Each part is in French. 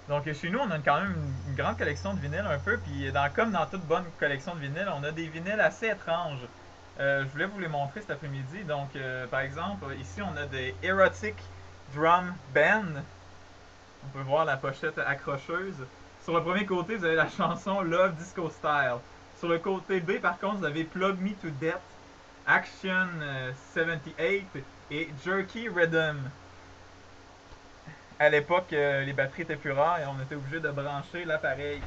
Donc chez nous, on a quand même une grande collection de vinyles un peu, puis comme dans toute bonne collection de vinyles, on a des vinyles assez étranges. Je voulais vous les montrer cet après-midi. Donc par exemple, ici on a des Erotic Drum Band. On peut voir la pochette accrocheuse. Sur le premier côté, vous avez la chanson Love Disco Style. Sur le côté B, par contre, vous avez Plug Me to Death, Action 78 et Jerky Rhythm. À l'époque, les batteries étaient plus rares et on était obligé de brancher l'appareil.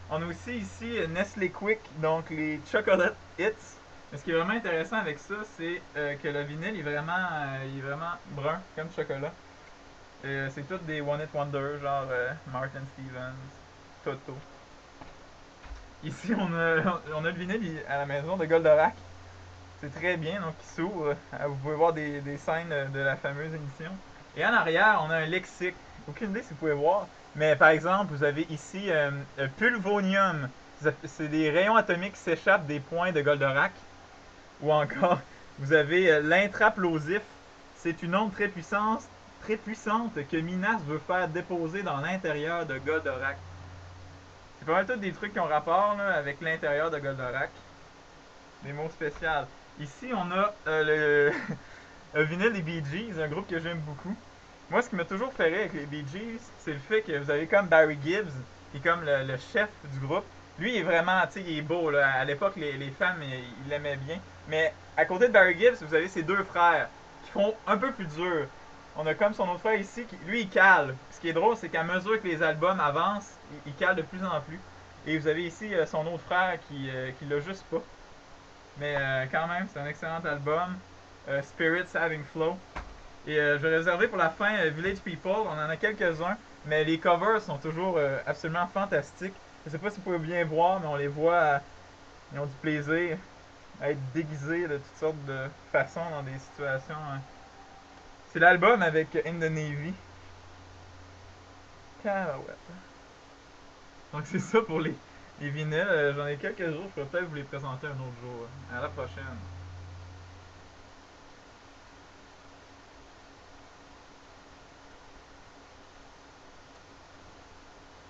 On a aussi ici Nestlé Quick, donc les Chocolate Hits. Mais ce qui est vraiment intéressant avec ça, c'est que le vinyle il est vraiment brun, comme du chocolat. C'est tous des One Hit Wonder, genre Martin Stevens, Toto. Ici, on a le vinyle à la maison de Goldorak. C'est très bien, donc il s'ouvre. Vous pouvez voir des scènes de la fameuse émission. Et en arrière, on a un lexique. Aucune idée si vous pouvez voir. Mais par exemple, vous avez ici Pulvonium. C'est des rayons atomiques qui s'échappent des points de Goldorak. Ou encore, vous avez l'intraplosif. C'est une onde très puissante que Minas veut faire déposer dans l'intérieur de Goldorak. C'est pas mal tous des trucs qui ont rapport là, avec l'intérieur de Goldorak. Des mots spéciaux. Ici, on a le vinyle des Bee Gees, un groupe que j'aime beaucoup. Moi, ce qui m'a toujours fait rire avec les Bee Gees, c'est le fait que vous avez comme Barry Gibbs, qui est comme le chef du groupe. Lui, il est vraiment, tu sais, il est beau. Là. À l'époque, les femmes, ils l'aimaient bien. Mais à côté de Barry Gibbs, vous avez ses deux frères, qui font un peu plus dur. On a comme son autre frère ici, qui, lui, il cale. Ce qui est drôle, c'est qu'à mesure que les albums avancent, il cale de plus en plus. Et vous avez ici son autre frère qui l'a juste pas. Mais quand même, c'est un excellent album. Spirits Having Flow. Et je vais réserver pour la fin Village People. On en a quelques-uns, mais les covers sont toujours absolument fantastiques. Je sais pas si vous pouvez bien voir, mais on les voit, ils ont du plaisir à être déguisés de toutes sortes de façons dans des situations. C'est l'album avec In the Navy. Carouette. Donc c'est ça pour les vinyles. J'en ai quelques jours, je pourrais peut-être vous les présenter un autre jour. À la prochaine.